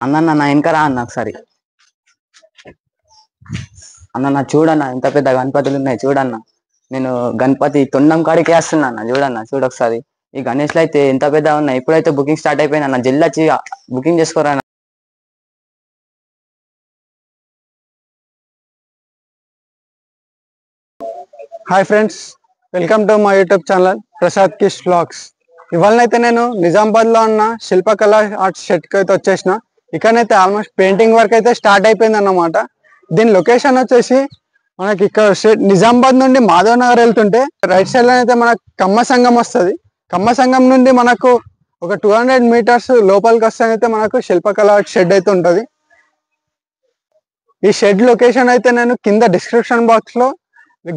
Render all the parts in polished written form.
అన్న నా వెనకరా అన్న ఒకసారి. అన్న చూడన్న ఎంత పెద్ద గణపతులు ఉన్నాయి చూడన్న. నేను గణపతి తొండం కాడికి వేస్తున్నా అన్న, చూడన్న చూడొకసారి. ఈ గణేష్లు అయితే ఎంత పెద్ద ఉన్నాయి. ఇప్పుడైతే బుకింగ్ స్టార్ట్ అయిపోయింది అన్న, జల్ది వచ్చి బుకింగ్ చేసుకోరా. Hi friends, welcome to my YouTube channel Prasad Kish vlogs. ఇవాళనైతే నేను నిజామాబాద్లో ఉన్న శిల్పకళ ఆర్ట్స్ షెడ్కి అయితే వచ్చేసిన. ఇక్కడనైతే ఆల్మోస్ట్ పెయింటింగ్ వర్క్ అయితే స్టార్ట్ అయిపోయింది అన్నమాట. దీని లొకేషన్ వచ్చేసి మనకి ఇక్కడ నిజామాబాద్ నుండి మాధవ్ నగర్ వెళ్తుంటే రైట్ సైడ్ లో అయితే మనకు కమ్మ సంఘం వస్తుంది. కమ్మ సంఘం నుండి మనకు ఒక 200 మీటర్స్ లోపలికి వస్తే అయితే మనకు శిల్పకళ ఆర్ట్స్ షెడ్ అయితే ఉంటుంది. ఈ షెడ్ లొకేషన్ అయితే నేను కింద డిస్క్రిప్షన్ బాక్స్ లో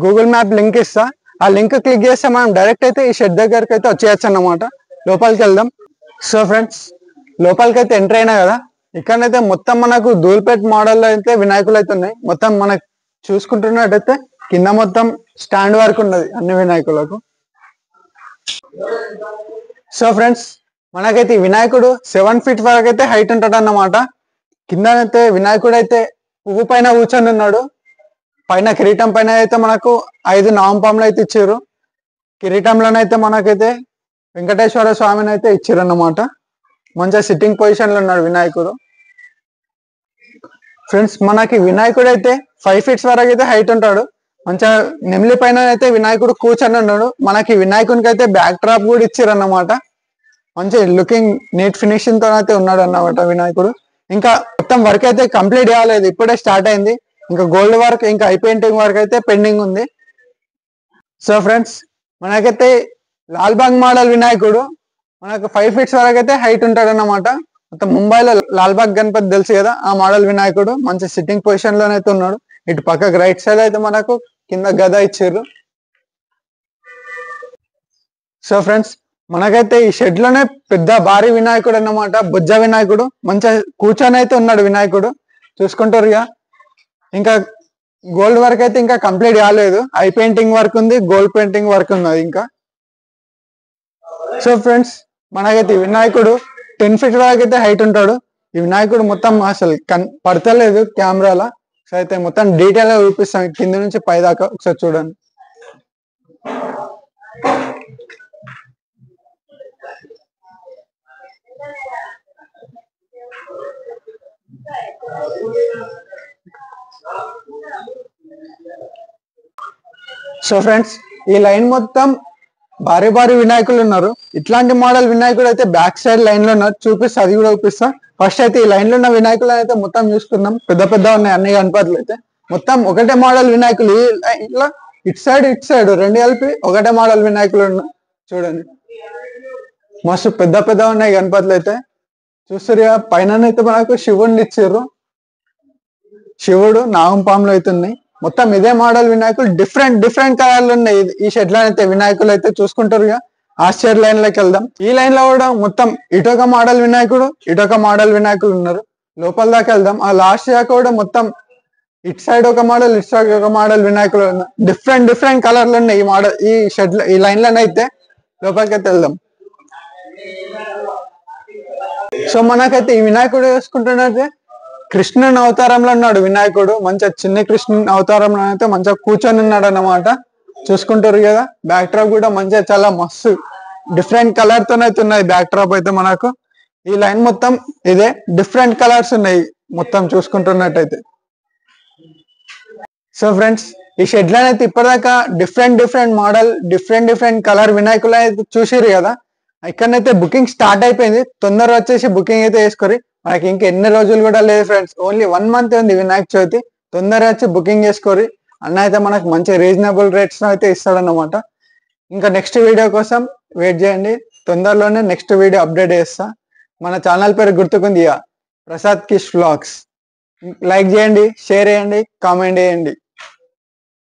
గూగుల్ మ్యాప్ లింక్ ఇస్తా. ఆ లింక్ క్లిక్ చేస్తే మనం డైరెక్ట్ అయితే ఈ షెడ్ దగ్గరికి అయితే వచ్చేయచ్చు అన్నమాట. లోపలికి వెళ్దాం. సో ఫ్రెండ్స్, లోపలికి అయితే ఎంటర్ అయినా కదా, ఇక్కడైతే మొత్తం మనకు ధూల్పేట్ మోడల్లో అయితే వినాయకులు అయితే ఉన్నాయి. మొత్తం మనకు చూసుకుంటున్నట్టయితే కింద మొత్తం స్టాండ్ వరకు ఉన్నది అన్ని వినాయకులకు. సో ఫ్రెండ్స్, మనకైతే ఈ వినాయకుడు 7 feet వరకు అయితే హైట్ ఉంటాడు అన్నమాట. కిందనైతే వినాయకుడు అయితే పువ్వు పైన కూర్చొని ఉన్నాడు. పైన కిరీటం పైన అయితే మనకు 5 నామపాములు అయితే ఇచ్చారు. కిరీటంలోనైతే మనకైతే వెంకటేశ్వర స్వామిని అయితే ఇచ్చారు అన్నమాట. మంచిగా సిట్టింగ్ పొజిషన్ లో ఉన్నాడు వినాయకుడు. ఫ్రెండ్స్, మనకి వినాయకుడు అయితే 5 feet వరకు అయితే హైట్ ఉంటాడు. మంచిగా నెమిలి పైన అయితే వినాయకుడు కూర్చొని ఉన్నాడు. మనకి వినాయకునికి అయితే బ్యాక్ డ్రాప్ కూడా ఇచ్చారు అన్నమాట. మంచి లుకింగ్ నీట్ ఫినిషింగ్ తో అయితే ఉన్నాడు అన్నమాట వినాయకుడు. ఇంకా మొత్తం వర్క్ అయితే కంప్లీట్ కాలేదు, ఇప్పుడే స్టార్ట్ అయింది. ఇంకా గోల్డ్ వర్క్, ఇంకా ఐ పెయింటింగ్ వర్క్ అయితే పెండింగ్ ఉంది. సో ఫ్రెండ్స్, మనకైతే లాల్బాగ్ మోడల్ వినాయకుడు మనకు 5 feet వరకు అయితే హైట్ ఉంటాడు అన్నమాట. మొత్తం ముంబైలో లాల్బాగ్ గణపతి తెలుసు కదా, ఆ మోడల్ వినాయకుడు మంచి సిట్టింగ్ పొజిషన్ లోనైతే ఉన్నాడు. ఇటు పక్కకు రైట్ సైడ్ అయితే మనకు కింద గద ఇచ్చారు. సో ఫ్రెండ్స్, మనకైతే ఈ షెడ్ లోనే పెద్ద భారీ వినాయకుడు అన్నమాట, బుజ్జ వినాయకుడు. మంచిగా కూర్చొని అయితే ఉన్నాడు వినాయకుడు, చూసుకుంటారు ఇక. ఇంకా గోల్డ్ వర్క్ అయితే ఇంకా కంప్లీట్ కాలేదు, ఐ పెయింటింగ్ వర్క్ ఉంది, గోల్డ్ పెయింటింగ్ వర్క్ ఉన్నది ఇంకా. సో ఫ్రెండ్స్, మనకైతే వినాయకుడు 10 feet వరకు అయితే హైట్ ఉంటాడు. ఈ వినాయకుడు మొత్తం అసలు పడతలేదు కెమెరాలో. సో అయితే మొత్తం డీటెయిల్ గా చూపిస్తాం కింద నుంచి పై దాకా, ఒకసారి చూడండి. సో ఫ్రెండ్స్, ఈ లైన్ మొత్తం భారీ భారీ వినాయకులు ఉన్నారు. ఇట్లాంటి మోడల్ వినాయకుడు అయితే బ్యాక్ సైడ్ లైన్ లో ఉన్నారు, చూపిస్తా, అది కూడా చూపిస్తా. ఫస్ట్ అయితే ఈ లైన్ లో ఉన్న వినాయకులు అయితే మొత్తం చూసుకుందాం. పెద్ద పెద్ద ఉన్నాయి అన్ని గణపతులు అయితే. మొత్తం ఒకటే మోడల్ వినాయకులు ఇట్లా ఇటు సైడ్ రెండు కలిపి ఒకటే మోడల్ వినాయకులు ఉన్నాయి. చూడండి, మస్తు పెద్ద పెద్ద ఉన్నాయి గణపతులు అయితే. చూస్తారు కదా, పైన అయితే మనకు శివుడిని ఇచ్చారు. శివుడు నాగంపాములు అయితే ఉన్నాయి. మొత్తం ఇదే మోడల్ వినాయకులు డిఫరెంట్ కలర్లు ఉన్నాయి. ఈ షెడ్ లో అయితే వినాయకులు అయితే చూసుకుంటారు ఇక. ఆ షెడ్ లైన్ లోకి వెళ్దాం. ఈ లైన్ లో కూడా మొత్తం ఇటొక మోడల్ వినాయకుడు, ఇటొక మోడల్ వినాయకులు ఉన్నారు. లోపల దాకా వెళ్దాం. ఆ లాస్ట్ దాకా కూడా మొత్తం ఇటు సైడ్ ఒక మోడల్, ఇటు సైడ్ ఒక మోడల్ వినాయకులు ఉన్నారు. డిఫరెంట్ కలర్లు ఉన్నాయి ఈ మోడల్, ఈ షెడ్ లో, ఈ లైన్ లోనే అయితే. లోపలికి అయితే వెళ్దాం. సో మనకైతే ఈ వినాయకుడు వేసుకుంటున్నట్టే కృష్ణుని అవతారంలో ఉన్నాడు వినాయకుడు. మంచిగా చిన్న కృష్ణుని అవతారంలో అయితే మంచిగా కూర్చొని ఉన్నాడు అన్నమాట. చూసుకుంటారు కదా, బ్యాక్ డ్రాప్ కూడా మంచిగా చాలా మస్తు డిఫరెంట్ కలర్ తోనైతే ఉన్నాయి బ్యాక్ డ్రాప్ అయితే మనకు. ఈ లైన్ మొత్తం ఇదే, డిఫరెంట్ కలర్స్ ఉన్నాయి మొత్తం చూసుకుంటున్నట్టయితే. సో ఫ్రెండ్స్, ఈ షెడ్ లైన్ అయితే ఇప్పటిదాకా డిఫరెంట్ మోడల్, డిఫరెంట్ కలర్ వినాయకులు అయితే చూసిరు కదా. ఇక్కడనైతే బుకింగ్ స్టార్ట్ అయిపోయింది. తొందరగా వచ్చేసి బుకింగ్ అయితే వేసుకోరి. మనకి ఇంకా ఎన్ని రోజులు కూడా లేదు ఫ్రెండ్స్, ఓన్లీ 1 month ఉంది వినాయక చవితి. తొందరగా వచ్చి బుకింగ్ చేసుకోరి. అన్న అయితే మనకు మంచి రీజనబుల్ రేట్స్ అయితే ఇస్తాడన్నమాట. ఇంకా నెక్స్ట్ వీడియో కోసం వెయిట్ చేయండి. తొందరలోనే నెక్స్ట్ వీడియో అప్డేట్ చేస్తా. మన ఛానల్ పేరు గుర్తుకుంది, ప్రసాద్ కిష్ వ్లాగ్స్. లైక్ చేయండి, షేర్ చేయండి, కామెంట్ చేయండి.